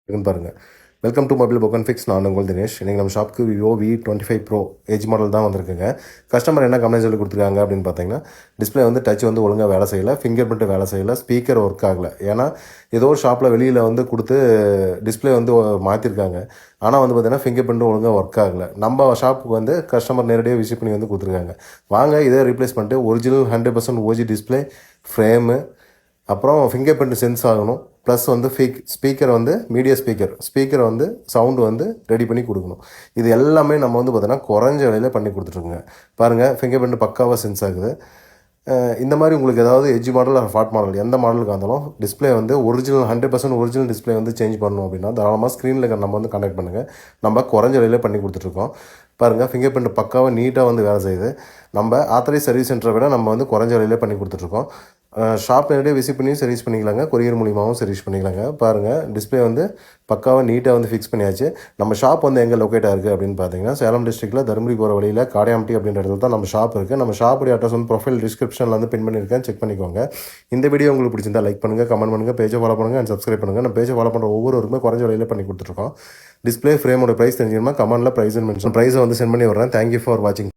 இருக்குன்னு பாருங்கள். Welcome to mobile book and fix. நான் உங்கள் தினேஷ். இன்றைக்கி நம்ம ஷாப்புக்கு Vivo V25 Pro age model தான் வந்திருக்குங்க. கஸ்டமர் என்ன கம்ப்ளைண்ட் சொல்லி கொடுத்துருக்காங்க அப்படின்னு பார்த்தீங்கன்னா, டிஸ்பிளே வந்து டச் வந்து ஒழுங்காக வேலை செய்யலை, ஃபிங்கர் பிரிண்ட் வேலை செய்யலை, ஸ்பீக்கர் ஒர்க் ஆகலை. ஏன்னா ஏதோ ஒரு ஷாப்பில் வெளியில் வந்து கொடுத்து டிஸ்பிளே வந்து மாற்றிருக்காங்க. ஆனால் வந்து பார்த்தீங்கன்னா ஃபிங்கர் பிரிண்ட் ஒழுங்காக ஒர்க் ஆகலை. நம்ம ஷாப்புக்கு வந்து கஸ்டமர் நேரடியாக விசிட் பண்ணி வந்து கொடுத்துருக்காங்க. வாங்க இதை ரீப்ளேஸ் பண்ணிட்டு ஒரிஜினல் 100% OG டிஸ்பிளே, ஃப்ரேமு, அப்புறம் ஃபிங்கர் பிரிண்ட் சென்ஸ் ஆகணும், ப்ளஸ் வந்து ஸ்பீக்கரை வந்து மீடியா ஸ்பீக்கரை வந்து சவுண்டு வந்து ரெடி பண்ணி கொடுக்கணும். இது எல்லாமே நம்ம வந்து பார்த்தீங்கன்னா குறைஞ்ச விலையில் பண்ணி கொடுத்துட்ருக்குங்க. பாருங்கள், ஃபிங்கர் பிரிண்ட் பக்காவாக சென்ஸ் ஆகுது. இந்த மாதிரி உங்களுக்கு ஏதாவது எஜ் மாடல் ஆர் ஃபாட் மாடல் எந்த மாடலுக்கு இருந்தாலும் டிஸ்பிளே வந்து ஒரிஜினல் 100% ஒரிஜினல் டிஸ்பிளே வந்து சேஞ்ச் பண்ணணும் அப்படின்னா தாராளமாக ஸ்க்ரீனில் நம்ம வந்து கான்டாக்ட் பண்ணுங்கள். நம்ம குறைஞ்ச விலையில் பண்ணி கொடுத்துட்ருக்கோம். பாருங்கள், ஃபிங்கர் பிரிண்ட் பக்காவாக நீட்டாக வந்து வேலை செய்யுது. நம்ம ஆத்தரைஸ் சர்வீஸ் சென்டரை விட நம்ம வந்து குறைஞ்ச விலையில் பண்ணி கொடுத்துட்ருக்கோம். ஷாப் நேரடியாக விசிட் பண்ணியும் சர்வீஸ் பண்ணிக்கலாங்க, கொரியர் மூலியமாகவும் சர்வீஸ் பண்ணிக்கலாங்க. பாருங்கள், டிஸ்பிளே வந்து பக்காவாக நீட்டாக வந்து ஃபிக்ஸ் பண்ணியாச்சு. நம்ம ஷாப் வந்து எங்கே லொக்கேட்டாக இருக்குது அப்படின்னு பார்த்தீங்கன்னா, சேலம் டிஸ்ட்ரிக்ட்டில் தருமபுரி போகிற வழியில் காடையாம்பட்டி அப்படின்ற இடத்துல தான் நம்ம ஷாப் இருக்குது. நம்ம ஷாப்புடைய அட்ரஸ் வந்து ப்ரொஃபைல் டிஸ்கிரிப்ஷனில் வந்து பின் பண்ணியிருக்கேன், செக் பண்ணிக்கோங்க. இந்த வீடியோ உங்களுக்கு பிடிச்சிருந்தா லைக் பண்ணுங்கள், கமெண்ட் பண்ணுங்கள், பேஜை ஃபாலோ பண்ணுங்கள் அண்ட் சப்ஸ்கிரைப் பண்ணுங்கள். நம்ம பேஜை ஃபாலோ பண்ணுற ஒவ்வொருவருக்குமே குறைஞ்ச விலையில் பண்ணி கொடுத்துருக்கோம். டிஸ்பிளே ஃப்ரேமோட ப்ரைஸ் தெரிஞ்சுக்கணுமா கமெண்ட்டில் ப்ரைஸை வந்து சென்ட் பண்ணி விட்றேன். தேங்க்யூ ஃபார் வாட்சிங்.